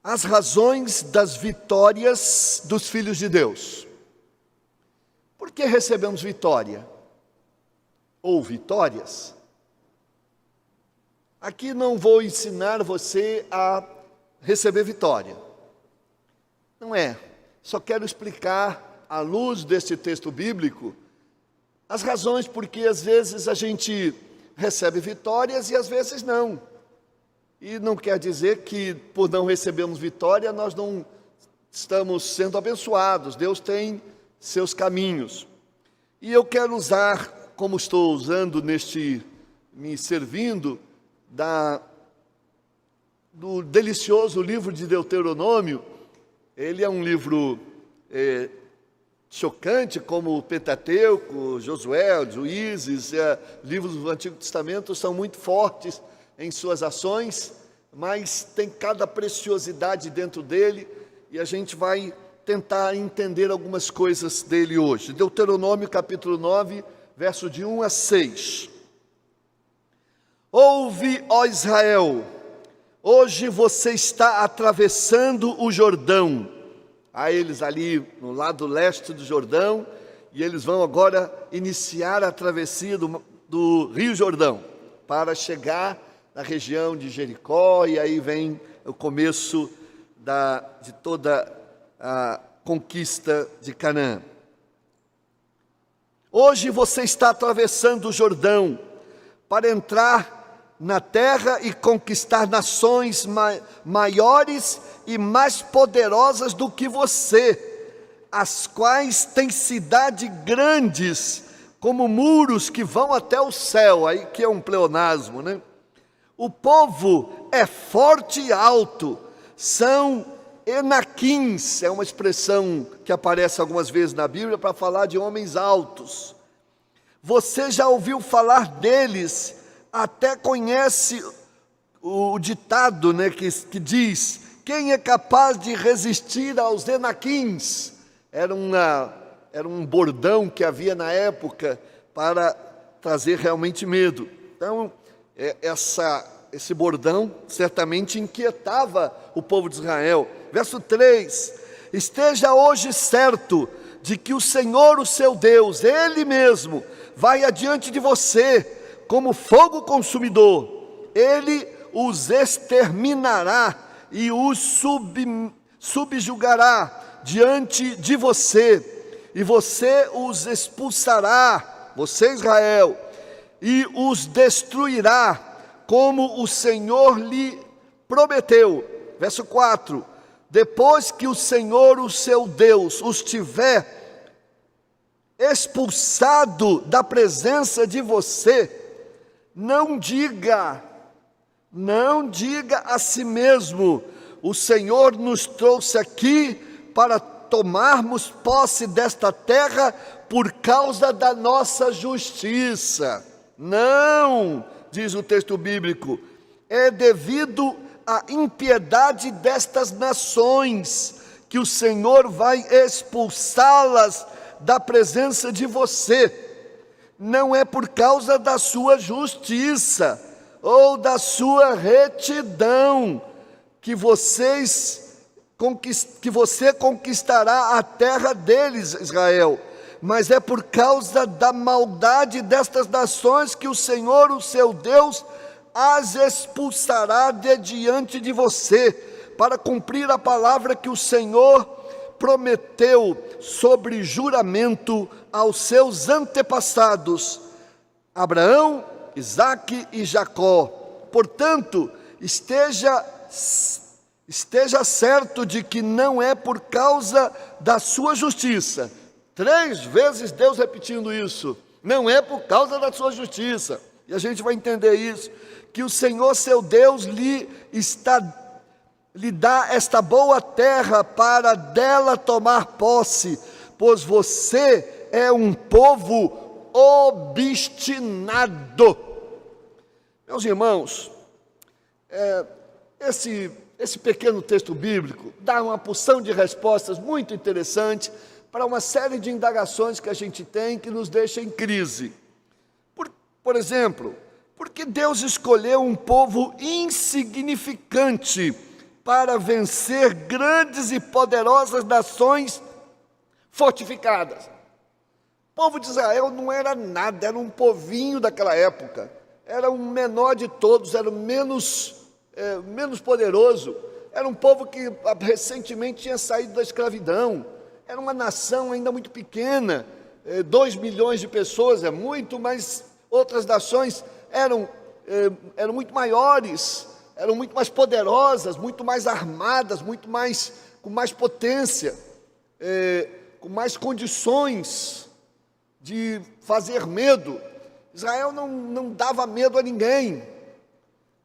As razões das vitórias dos filhos de Deus. Por que recebemos vitória? Ou vitórias? Aqui não vou ensinar você a receber vitória. Não é. Só quero explicar, à luz deste texto bíblico, as razões porque às vezes a gente recebe vitórias e às vezes não. E não quer dizer que por não recebermos vitória nós não estamos sendo abençoados. Deus tem seus caminhos. E eu quero usar, como estou usando me servindo do delicioso livro de Deuteronômio. Ele é um livro chocante, como o Pentateuco, Josué, Juízes, livros do Antigo Testamento são muito fortes em suas ações, mas tem cada preciosidade dentro dele, e a gente vai tentar entender algumas coisas dele hoje. Deuteronômio capítulo 9, verso de 1 a 6. Ouve, ó Israel, hoje você está atravessando o Jordão. Há eles ali no lado leste do Jordão, e eles vão agora iniciar a travessia do Rio Jordão, para chegar na região de Jericó, e aí vem o começo de toda a conquista de Canaã. Hoje você está atravessando o Jordão para entrar na terra e conquistar nações maiores e mais poderosas do que você, as quais têm cidades grandes, como muros que vão até o céu, aí que é um pleonasmo, né? O povo é forte e alto, são enaquins, é uma expressão que aparece algumas vezes na Bíblia para falar de homens altos. Você já ouviu falar deles, até conhece o ditado, né, que diz: quem é capaz de resistir aos enaquins? Era um bordão que havia na época para trazer realmente medo. Então, esse bordão certamente inquietava o povo de Israel. Verso 3: esteja hoje certo de que o Senhor, o seu Deus, Ele mesmo, vai adiante de você como fogo consumidor. Ele os exterminará e os subjugará diante de você, e você os expulsará, você Israel, e os destruirá, como o Senhor lhe prometeu. Verso 4: depois que o Senhor, o seu Deus, os tiver expulsado da presença de você, não diga a si mesmo: o Senhor nos trouxe aqui para tomarmos posse desta terra por causa da nossa justiça. Não, diz o texto bíblico, é devido à impiedade destas nações que o Senhor vai expulsá-las da presença de você. Não é por causa da sua justiça ou da sua retidão que você conquistará a terra deles, Israel, mas é por causa da maldade destas nações que o Senhor, o seu Deus, as expulsará de diante de você, para cumprir a palavra que o Senhor prometeu sobre juramento aos seus antepassados, Abraão, Isaque e Jacó. Portanto, esteja certo de que não é por causa da sua justiça. 3 vezes Deus repetindo isso. Não é por causa da sua justiça. E a gente vai entender isso, que o Senhor, seu Deus, lhe dá esta boa terra para dela tomar posse, pois você é um povo obstinado. Meus irmãos, esse pequeno texto bíblico dá uma porção de respostas muito interessantes para uma série de indagações que a gente tem que nos deixa em crise. Por exemplo, por que Deus escolheu um povo insignificante para vencer grandes e poderosas nações fortificadas. O povo de Israel não era nada, era um povinho daquela época, era o menor de todos, era o menos poderoso, era um povo que recentemente tinha saído da escravidão, era uma nação ainda muito pequena, 2 milhões de pessoas é muito, mas outras nações eram muito maiores, eram muito mais poderosas, muito mais armadas, com mais potência, com mais condições de fazer medo. Israel não dava medo a ninguém.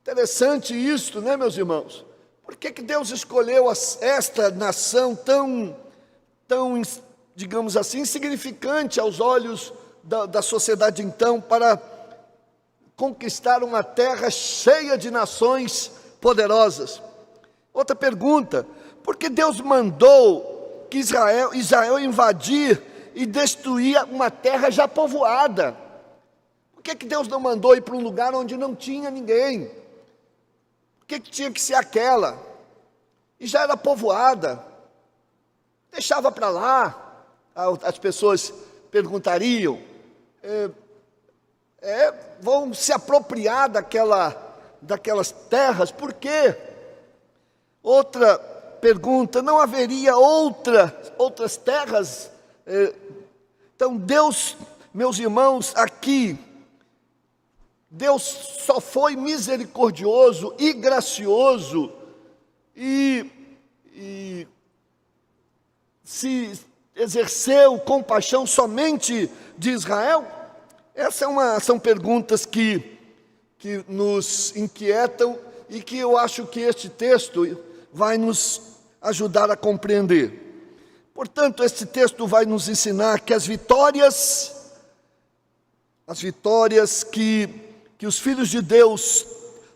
Interessante isso, né, meus irmãos? Por que Deus escolheu esta nação tão, digamos assim, insignificante aos olhos da sociedade então, para conquistar uma terra cheia de nações poderosas? Outra pergunta: por que Deus mandou que Israel invadir e destruir uma terra já povoada? Por que Deus não mandou ir para um lugar onde não tinha ninguém? Por que tinha que ser aquela? E já era povoada. Deixava para lá. As pessoas perguntariam, vão se apropriar daquelas terras, por quê? Outra pergunta: não haveria outras terras? Então Deus, meus irmãos, aqui, Deus só foi misericordioso e gracioso e se exerceu compaixão somente de Israel? Essas são perguntas que nos inquietam e que eu acho que este texto vai nos ajudar a compreender. Portanto, este texto vai nos ensinar que as vitórias que os filhos de Deus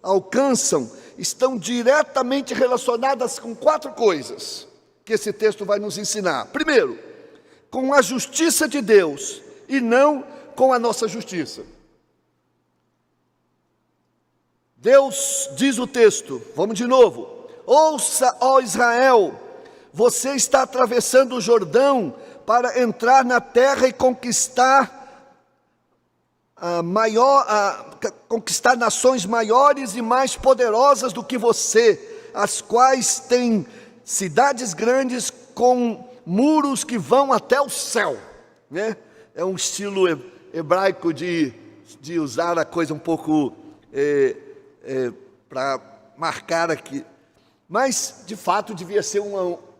alcançam estão diretamente relacionadas com 4 coisas que esse texto vai nos ensinar. Primeiro, com a justiça de Deus e não com a nossa justiça. Deus, diz o texto, vamos de novo: ouça, ó Israel, você está atravessando o Jordão para entrar na terra e conquistar conquistar nações maiores e mais poderosas do que você, as quais têm cidades grandes com muros que vão até o céu, né? É um estilo hebraico de usar a coisa um pouco para marcar aqui, mas de fato devia ser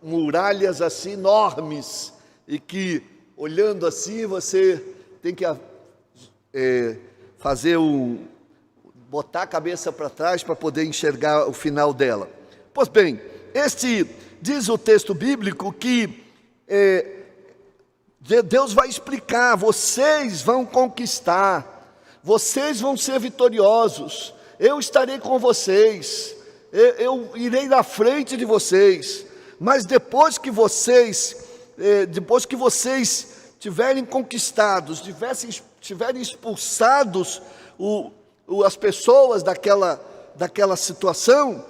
muralhas assim enormes, e que olhando assim você tem que botar a cabeça para trás para poder enxergar o final dela. Pois bem, diz o texto bíblico que Deus vai explicar: vocês vão conquistar, vocês vão ser vitoriosos, eu estarei com vocês, eu irei na frente de vocês, mas depois que vocês tiverem conquistados, tiverem expulsados as pessoas daquela situação,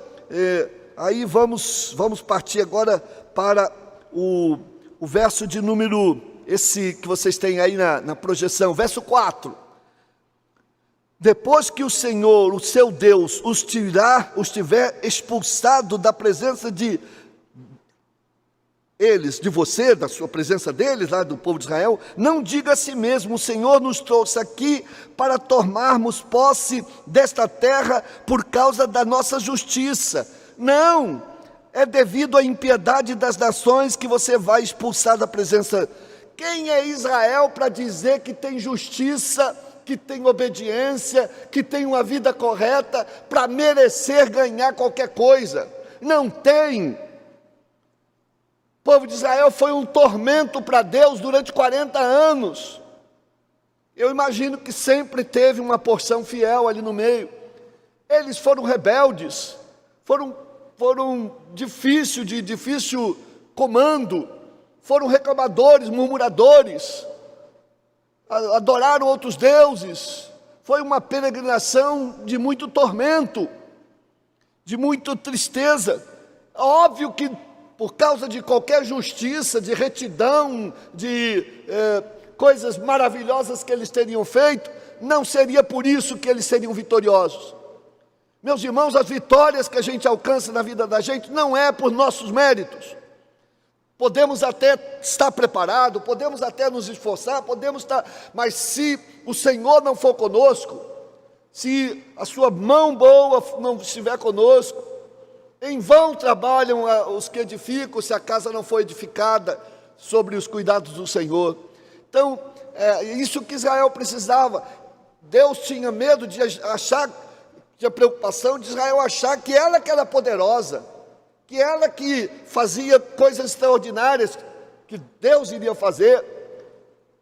aí vamos partir agora para o verso de número, esse que vocês têm aí na projeção, verso 4. Depois que o Senhor, o seu Deus, os tiver expulsado da presença de você, da sua presença deles, lá do povo de Israel, não diga a si mesmo: o Senhor nos trouxe aqui para tomarmos posse desta terra por causa da nossa justiça. Não, é devido à impiedade das nações que você vai expulsar da presença. Quem é Israel para dizer que tem justiça, que tem obediência, que tem uma vida correta, para merecer ganhar qualquer coisa? Não tem. O povo de Israel foi um tormento para Deus durante 40 anos. Eu imagino que sempre teve uma porção fiel ali no meio. Eles foram rebeldes, foram de difícil comando, foram reclamadores, murmuradores, adoraram outros deuses. Foi uma peregrinação de muito tormento, de muita tristeza. Óbvio que por causa de qualquer justiça, de retidão, de coisas maravilhosas que eles teriam feito, não seria por isso que eles seriam vitoriosos. Meus irmãos, as vitórias que a gente alcança na vida da gente não é por nossos méritos. Podemos até estar preparado, podemos até nos esforçar, mas se o Senhor não for conosco, se a sua mão boa não estiver conosco, em vão trabalham os que edificam, se a casa não for edificada sobre os cuidados do Senhor. Então, isso que Israel precisava. Deus tinha medo de achar, tinha preocupação de Israel achar que ela que era poderosa, que ela que fazia coisas extraordinárias, que Deus iria fazer,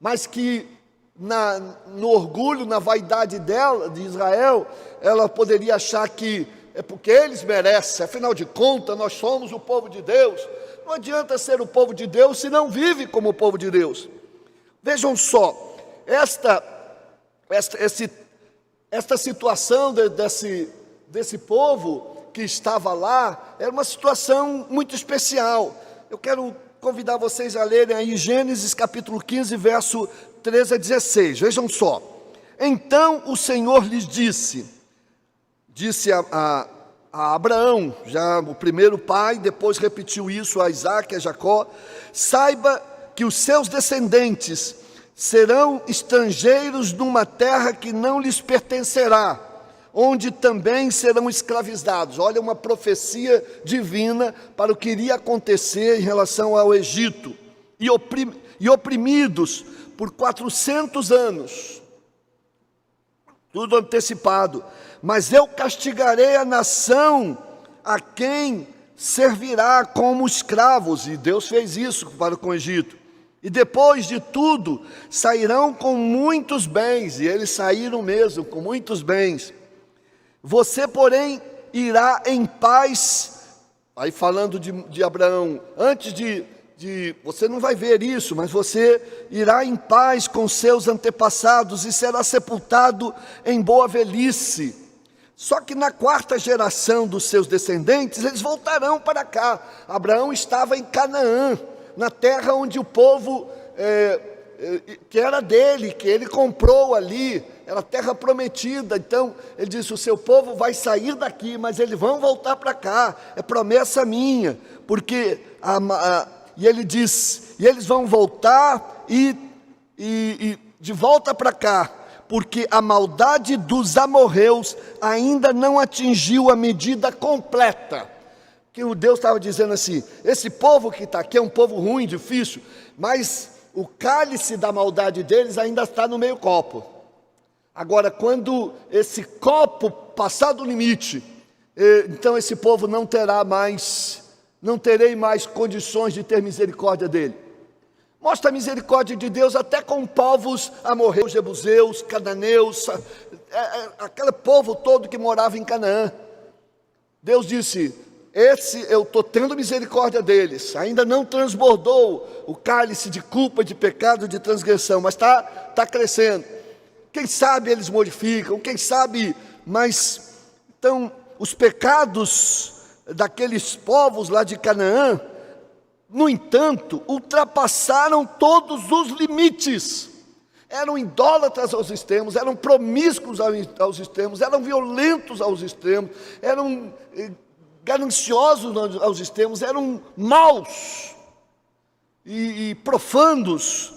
mas que no orgulho, na vaidade dela, de Israel, ela poderia achar que é porque eles merecem, afinal de contas nós somos o povo de Deus. Não adianta ser o povo de Deus se não vive como o povo de Deus. Vejam só, esta situação desse povo que estava lá, era uma situação muito especial. Eu quero convidar vocês a lerem aí Gênesis capítulo 15, verso 13 a 16, vejam só. Então o Senhor lhes disse a Abraão, já o primeiro pai, depois repetiu isso a Isaac e a Jacó: saiba que os seus descendentes serão estrangeiros numa terra que não lhes pertencerá, onde também serão escravizados. Olha, uma profecia divina para o que iria acontecer em relação ao Egito. E oprimidos por 400 anos, tudo antecipado. Mas eu castigarei a nação a quem servirá como escravos. E Deus fez isso para com o Egito. E depois de tudo, sairão com muitos bens. E eles saíram mesmo, com muitos bens. Você, porém, irá em paz. Aí falando de Abraão, antes você não vai ver isso, mas você irá em paz com seus antepassados e será sepultado em boa velhice. Só que na 4ª geração dos seus descendentes, eles voltarão para cá. Abraão estava em Canaã, na terra onde o povo que era dele, que ele comprou ali, era terra prometida. Então ele disse: o seu povo vai sair daqui, mas eles vão voltar para cá, é promessa minha, porque e ele diz, e eles vão voltar e de volta para cá, porque a maldade dos amorreus ainda não atingiu a medida completa. Que o Deus estava dizendo assim: esse povo que está aqui é um povo ruim, difícil, mas o cálice da maldade deles ainda está no meio copo. Agora, quando esse copo passar do limite, então esse povo não terei mais condições de ter misericórdia dele. Mostra a misericórdia de Deus até com povos amorreus, jebuseus, cananeus, aquele povo todo que morava em Canaã. Deus disse: eu estou tendo misericórdia deles, ainda não transbordou o cálice de culpa, de pecado, de transgressão, mas está crescendo. Quem sabe eles modificam, quem sabe, mas então os pecados daqueles povos lá de Canaã, no entanto, ultrapassaram todos os limites. Eram idólatras aos extremos, eram promíscuos aos extremos, eram violentos aos extremos, eram gananciosos aos extremos, eram maus e profanos.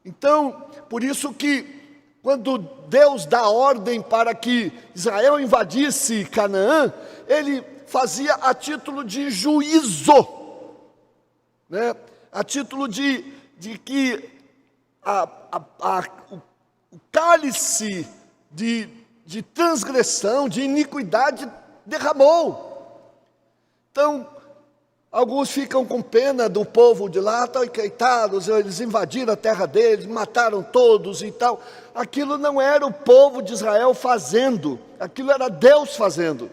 Então, por isso que quando Deus dá ordem para que Israel invadisse Canaã, ele fazia a título de juízo, né? A título de que o cálice de transgressão, de iniquidade derramou. Então, alguns ficam com pena do povo de lá, estão encaetados, eles invadiram a terra deles, mataram todos e tal. Aquilo não era o povo de Israel fazendo, aquilo era Deus fazendo.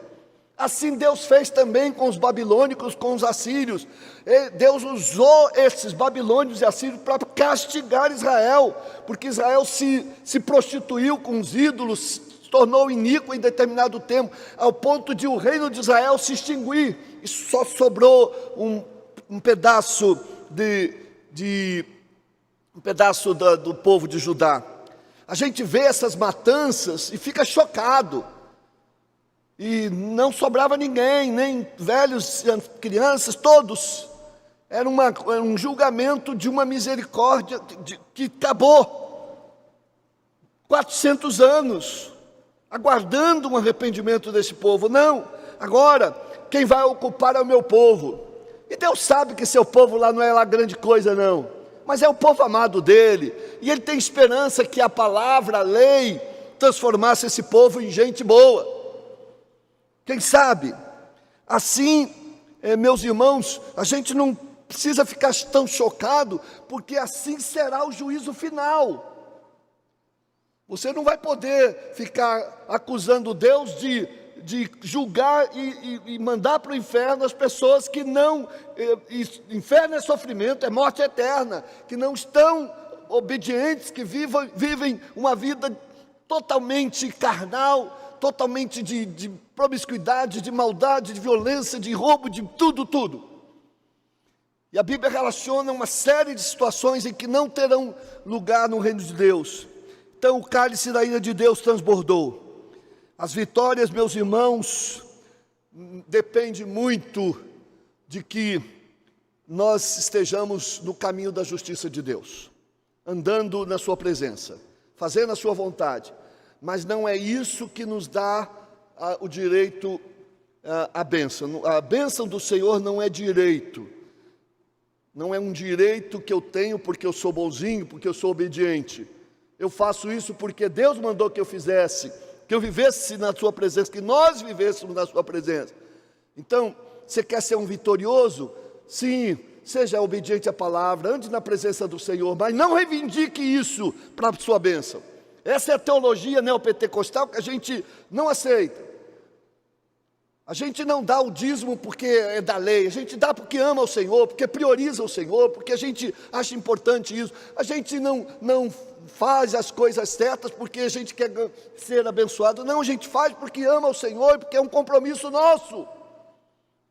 Assim Deus fez também com os babilônicos, com os assírios. Deus usou esses babilônios e assírios para castigar Israel, porque Israel se prostituiu com os ídolos, se tornou iníquo em determinado tempo, ao ponto de o reino de Israel se extinguir, e só sobrou um pedaço do povo de Judá. A gente vê essas matanças e fica chocado, e não sobrava ninguém, nem velhos, crianças, todos. Era um julgamento de uma misericórdia que acabou. 400 anos, aguardando um arrependimento desse povo. Não, agora, quem vai ocupar é o meu povo. E Deus sabe que seu povo lá não é lá grande coisa não, mas é o povo amado dele, e ele tem esperança que a palavra, a lei, transformasse esse povo em gente boa. Quem sabe? Assim, meus irmãos, a gente não precisa ficar tão chocado, porque assim será o juízo final. Você não vai poder ficar acusando Deus de julgar e mandar para o inferno as pessoas que não... Inferno é sofrimento, é morte eterna, que não estão obedientes, que vivem uma vida totalmente carnal, totalmente de promiscuidade, de maldade, de violência, de roubo, de tudo. E a Bíblia relaciona uma série de situações em que não terão lugar no reino de Deus. Então o cálice da ira de Deus transbordou. As vitórias, meus irmãos, depende muito de que nós estejamos no caminho da justiça de Deus, andando na sua presença, fazendo a sua vontade. Mas não é isso que nos dá o direito à bênção. A bênção do Senhor não é direito. Não é um direito que eu tenho porque eu sou bonzinho, porque eu sou obediente. Eu faço isso porque Deus mandou que eu fizesse, que eu vivesse na sua presença, que nós vivêssemos na sua presença. Então, você quer ser um vitorioso? Sim, seja obediente à palavra, ande na presença do Senhor, mas não reivindique isso para a sua bênção. Essa é a teologia neopentecostal que a gente não aceita. A gente não dá o dízimo porque é da lei, a gente dá porque ama o Senhor, porque prioriza o Senhor, porque a gente acha importante isso. A gente não faz as coisas certas porque a gente quer ser abençoado. Não, a gente faz porque ama o Senhor, porque é um compromisso nosso,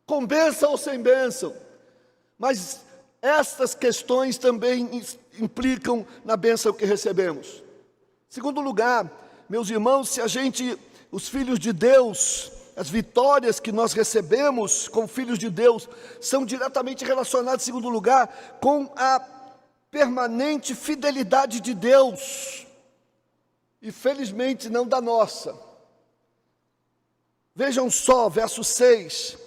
com bênção ou sem bênção. Mas estas questões também implicam na bênção que recebemos. Segundo lugar, meus irmãos, se os filhos de Deus, as vitórias que nós recebemos como filhos de Deus, são diretamente relacionadas, em segundo lugar, com a permanente fidelidade de Deus, e felizmente não da nossa. Vejam só, verso 6,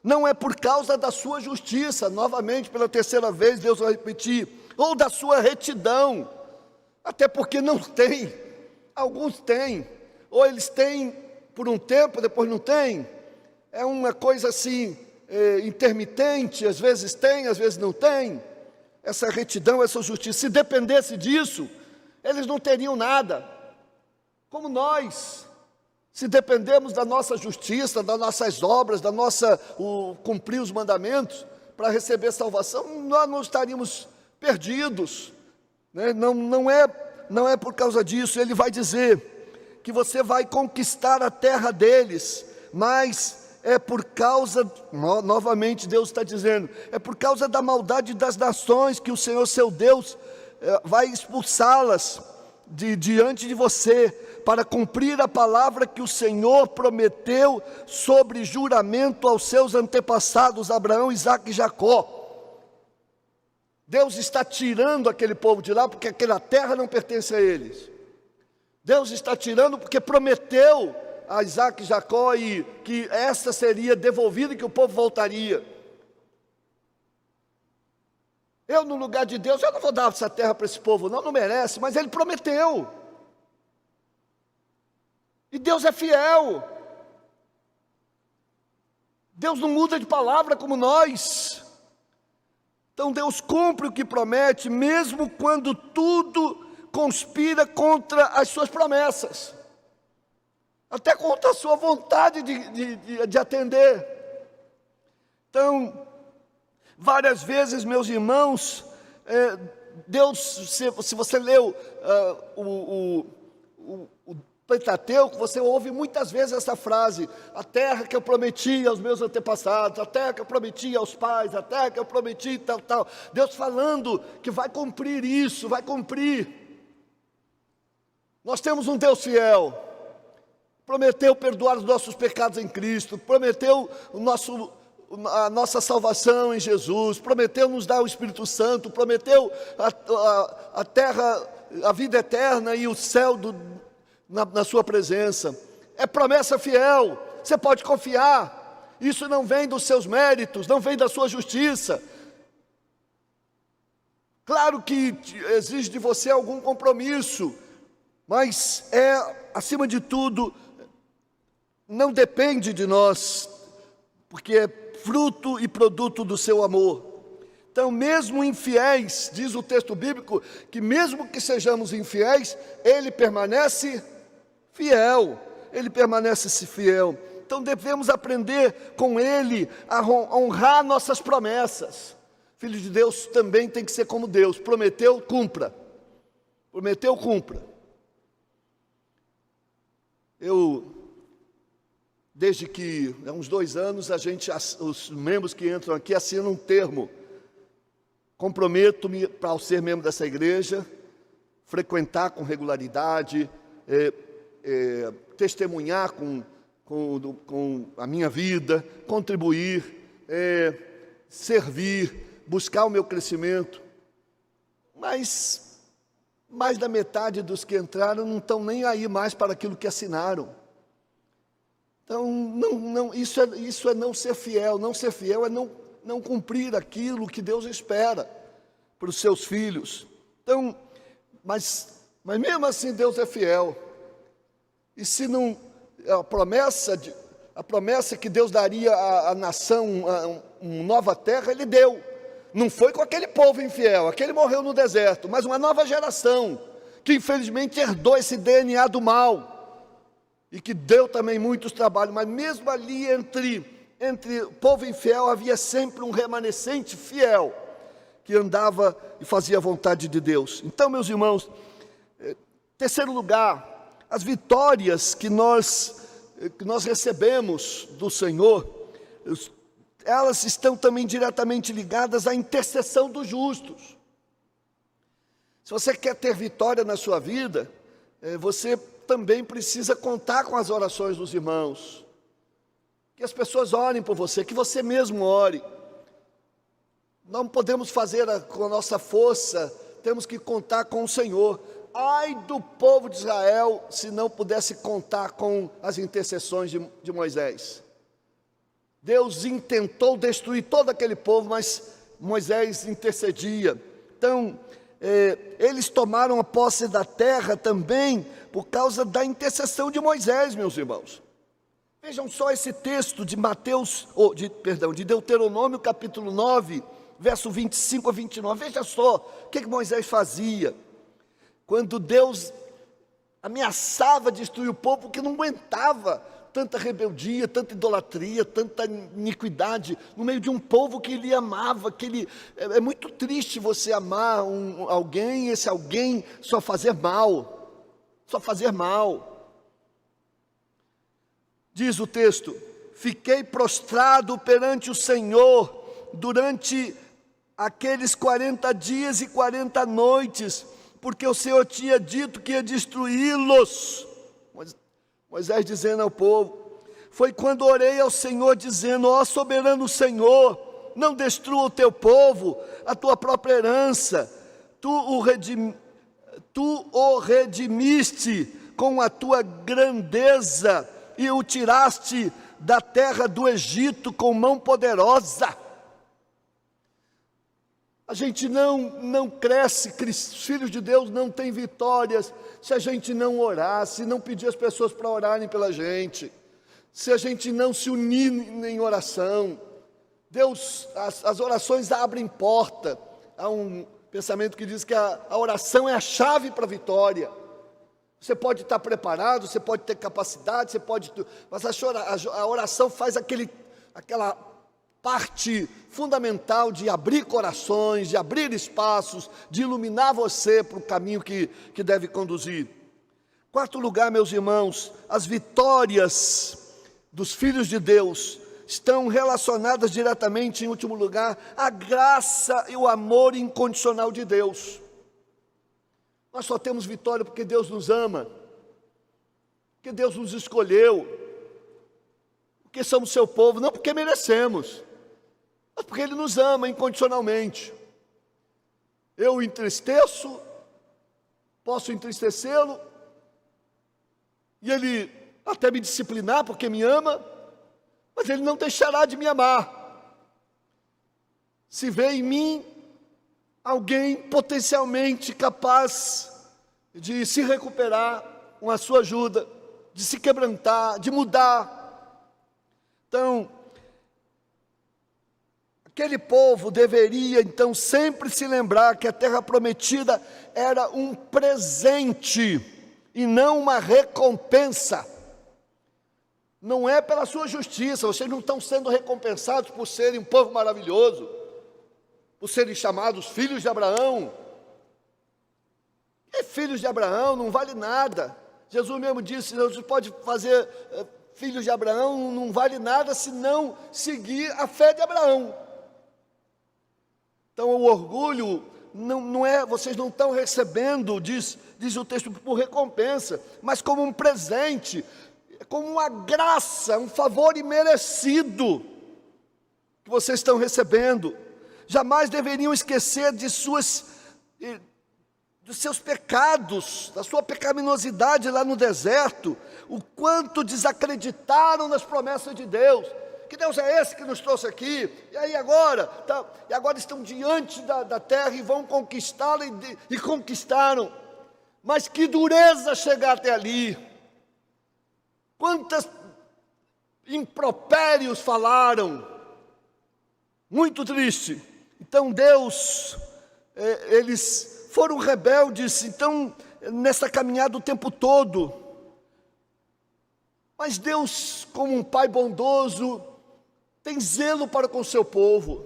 não é por causa da sua justiça, novamente pela terceira vez Deus vai repetir, ou da sua retidão, até porque não tem. Alguns têm, ou eles têm por um tempo, depois não têm. É uma coisa assim, intermitente, às vezes tem, às vezes não tem. Essa retidão, essa justiça, se dependesse disso, eles não teriam nada. Como nós, se dependemos da nossa justiça, das nossas obras, cumprir os mandamentos para receber salvação, nós não estaríamos perdidos, né? Não é por causa disso. Ele vai dizer que você vai conquistar a terra deles, mas é por causa, novamente Deus está dizendo, é por causa da maldade das nações que o Senhor seu Deus vai expulsá-las diante de você, para cumprir a palavra que o Senhor prometeu sobre juramento aos seus antepassados, Abraão, Isaque e Jacó. Deus está tirando aquele povo de lá, porque aquela terra não pertence a eles. Deus está tirando porque prometeu a Isaque e Jacó que essa seria devolvida e que o povo voltaria. Eu, no lugar de Deus, eu não vou dar essa terra para esse povo, não merece, mas Ele prometeu. E Deus é fiel. Deus não muda de palavra como nós. Então Deus cumpre o que promete, mesmo quando tudo conspira contra as suas promessas, até contra a sua vontade de atender. Então, várias vezes, meus irmãos, Deus, se você leu Pentateuco, você ouve muitas vezes essa frase: a terra que eu prometi aos meus antepassados, a terra que eu prometi aos pais, a terra que eu prometi tal, tal. Deus falando que vai cumprir isso, vai cumprir. Nós temos um Deus fiel, prometeu perdoar os nossos pecados em Cristo, prometeu a nossa salvação em Jesus, prometeu nos dar o Espírito Santo, prometeu a terra, a vida eterna e o céu na sua presença. É promessa fiel, você pode confiar. Isso não vem dos seus méritos, não vem da sua justiça. Claro que exige de você algum compromisso, mas acima de tudo, não depende de nós, porque é fruto e produto do seu amor. Então, mesmo infiéis, diz o texto bíblico, que mesmo que sejamos infiéis, Ele permanece fiel, Ele permanece fiel. Então devemos aprender com Ele a honrar nossas promessas. Filho de Deus também tem que ser como Deus: prometeu, cumpra. Prometeu, cumpra. Desde que há uns 2 anos, os membros que entram aqui assinam um termo: comprometo-me, para ao ser membro dessa igreja, frequentar com regularidade, testemunhar com a minha vida, contribuir, servir, buscar o meu crescimento. Mas mais da metade dos que entraram não estão nem aí mais para aquilo que assinaram. Então, isso é não ser fiel. Não ser fiel é não cumprir aquilo que Deus espera para os seus filhos. Então, mas mesmo assim Deus é fiel. E se não, a promessa que Deus daria à nação uma nova terra, Ele deu. Não foi com aquele povo infiel, aquele morreu no deserto, mas uma nova geração, que infelizmente herdou esse DNA do mal, e que deu também muitos trabalhos. Mas mesmo ali entre o povo infiel, havia sempre um remanescente fiel, que andava e fazia a vontade de Deus. Então, meus irmãos, terceiro lugar, as vitórias que nós recebemos do Senhor, elas estão também diretamente ligadas à intercessão dos justos. Se você quer ter vitória na sua vida, você também precisa contar com as orações dos irmãos. Que as pessoas orem por você, que você mesmo ore. Não podemos fazer com a nossa força, temos que contar com o Senhor. Ai do povo de Israel se não pudesse contar com as intercessões de Moisés. Deus intentou destruir todo aquele povo, mas Moisés intercedia. Então, eles tomaram a posse da terra também por causa da intercessão de Moisés, meus irmãos. Vejam só esse texto de de Deuteronômio capítulo 9, verso 25 a 29. Veja só o que Moisés fazia quando Deus ameaçava destruir o povo, porque não aguentava tanta rebeldia, tanta idolatria, tanta iniquidade no meio de um povo que ele amava. É muito triste você amar alguém e esse alguém só fazer mal. Diz o texto: fiquei prostrado perante o Senhor durante aqueles 40 dias e 40 noites, porque o Senhor tinha dito que ia destruí-los. Moisés dizendo ao povo: foi quando orei ao Senhor dizendo: ó soberano Senhor, não destrua o teu povo, a tua própria herança. Tu o redimiste com a tua grandeza e o tiraste da terra do Egito com mão poderosa. A gente não cresce, filhos de Deus não tem vitórias se a gente não orar, se não pedir as pessoas para orarem pela gente, se a gente não se unir em oração. As orações abrem porta. Há um pensamento que diz que a oração é a chave para a vitória. Você pode estar preparado, você pode ter capacidade, mas a oração faz aquela parte fundamental de abrir corações, de abrir espaços, de iluminar você para o caminho que deve conduzir. Quarto lugar, meus irmãos, as vitórias dos filhos de Deus estão relacionadas diretamente, em último lugar, à graça e o amor incondicional de Deus. Nós só temos vitória porque Deus nos ama, porque Deus nos escolheu, porque somos seu povo, não porque merecemos, mas porque Ele nos ama incondicionalmente. Eu entristeço, posso entristecê-lo, e Ele até me disciplinar porque me ama, mas Ele não deixará de me amar. Se vê em mim alguém potencialmente capaz de se recuperar com a sua ajuda, de se quebrantar, de mudar. Então, aquele povo deveria então sempre se lembrar que a terra prometida era um presente e não uma recompensa. Não é pela sua justiça, vocês não estão sendo recompensados por serem um povo maravilhoso, por serem chamados filhos de Abraão. E filhos de Abraão não vale nada. Jesus mesmo disse, você pode fazer filhos de Abraão, não vale nada se não seguir a fé de Abraão. Então o orgulho não é, vocês não estão recebendo, diz o texto, por recompensa, mas como um presente, como uma graça, um favor imerecido que vocês estão recebendo. Jamais deveriam esquecer dos seus pecados, da sua pecaminosidade lá no deserto, o quanto desacreditaram nas promessas de Deus. Que Deus é esse que nos trouxe aqui? E aí agora estão diante da terra e vão conquistá-la, e conquistaram. Mas que dureza chegar até ali. Quantas impropérios falaram. Muito triste. Então Deus, eles foram rebeldes, então, nessa caminhada o tempo todo. Mas Deus, como um Pai bondoso, tem zelo para com o seu povo.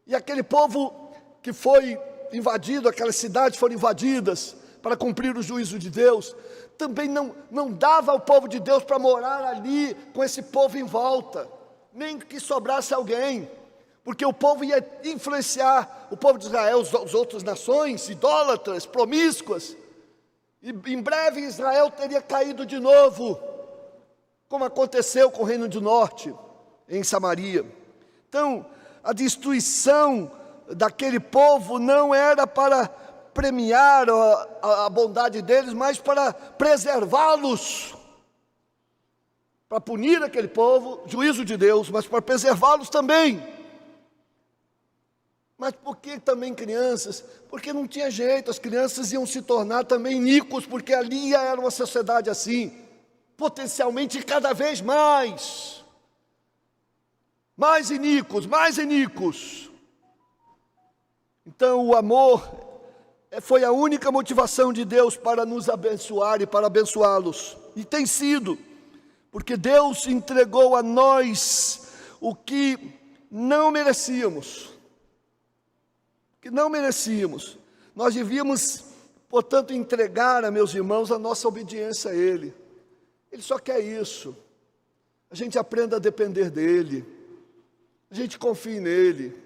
E aquele povo que foi invadido, aquelas cidades foram invadidas para cumprir o juízo de Deus, também não dava ao povo de Deus para morar ali com esse povo em volta, nem que sobrasse alguém, porque o povo ia influenciar o povo de Israel, as outras nações, idólatras, promíscuas, e em breve Israel teria caído de novo, como aconteceu com o Reino do Norte, em Samaria. Então, a destruição daquele povo não era para premiar a bondade deles, mas para preservá-los, para punir aquele povo, juízo de Deus, mas para preservá-los também. Mas por que também crianças? Porque não tinha jeito, as crianças iam se tornar também iníquos, porque ali era uma sociedade assim, potencialmente cada vez mais iníquos, mais iníquos. Então o amor foi a única motivação de Deus para nos abençoar e para abençoá-los, e tem sido, porque Deus entregou a nós o que não merecíamos, nós devíamos, portanto, entregar, meus irmãos, a nossa obediência a Ele. Ele só quer isso, a gente aprenda a depender dEle, a gente confie nele,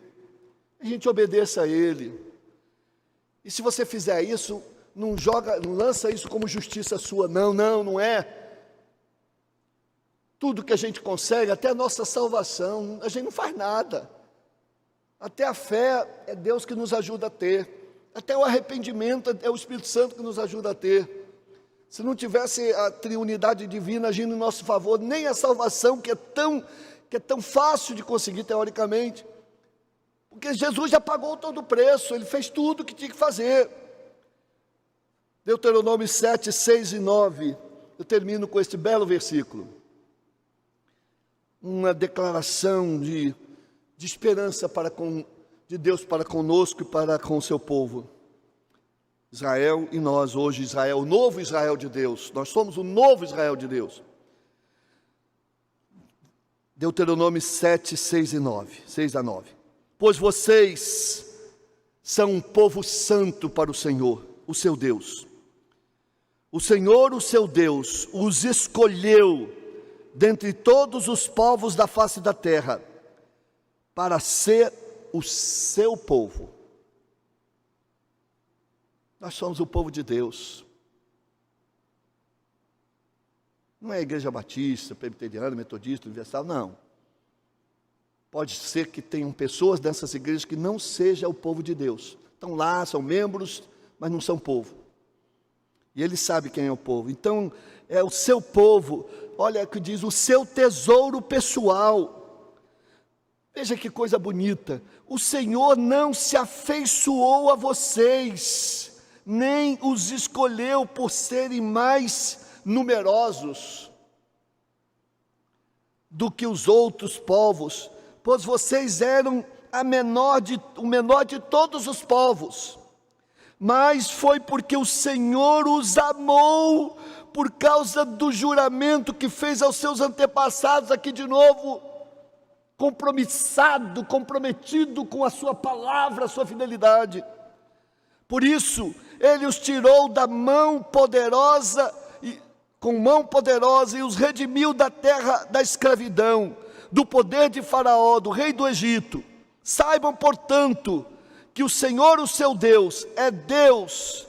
a gente obedeça a Ele. E se você fizer isso, não lança isso como justiça sua, não é. Tudo que a gente consegue, até a nossa salvação, a gente não faz nada. Até a fé é Deus que nos ajuda a ter, até o arrependimento é o Espírito Santo que nos ajuda a ter. Se não tivesse a triunidade divina agindo em nosso favor, nem a salvação, que é tão fácil de conseguir teoricamente, porque Jesus já pagou todo o preço, Ele fez tudo o que tinha que fazer. Deuteronômio 7, 6 e 9, eu termino com este belo versículo, uma declaração de esperança de Deus para conosco e para com o seu povo. Israel e nós hoje, Israel, o novo Israel de Deus, nós somos o novo Israel de Deus. Deuteronômio 7, 6 a 9. Pois vocês são um povo santo para o Senhor, o seu Deus. O Senhor, o seu Deus, os escolheu dentre todos os povos da face da terra, para ser o seu povo. Nós somos o povo de Deus. Não é a igreja batista, presbiteriana, metodista, universal, não. Pode ser que tenham pessoas dessas igrejas que não seja o povo de Deus. Estão lá, são membros, mas não são povo. E ele sabe quem é o povo. Então, é o seu povo, olha o que diz, o seu tesouro pessoal. Veja que coisa bonita. O Senhor não se afeiçoou a vocês, nem os escolheu por serem mais numerosos do que os outros povos, pois vocês eram o menor de todos os povos. Mas foi porque o Senhor os amou por causa do juramento que fez aos seus antepassados, aqui de novo, comprometido com a sua palavra, a sua fidelidade. Por isso, Ele os tirou da mão poderosa, com mão poderosa, e os redimiu da terra da escravidão, do poder de Faraó, do rei do Egito. Saibam, portanto, que o Senhor, o seu Deus, é Deus,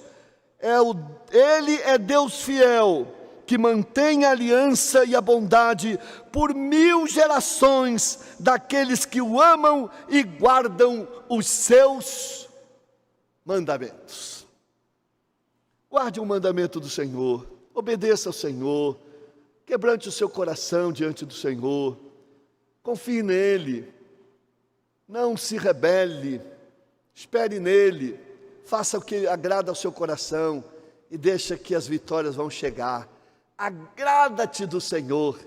Ele é Deus fiel, que mantém a aliança e a bondade por 1000 gerações daqueles que o amam e guardam os seus mandamentos. Guarde o mandamento do Senhor, obedeça ao Senhor, quebrante o seu coração diante do Senhor, confie nele, não se rebele, espere nele, faça o que agrada ao seu coração e deixa que as vitórias vão chegar. Agrada-te do Senhor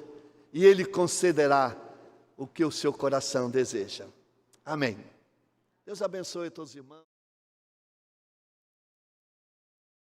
e Ele concederá o que o seu coração deseja. Amém. Deus abençoe todos os irmãos.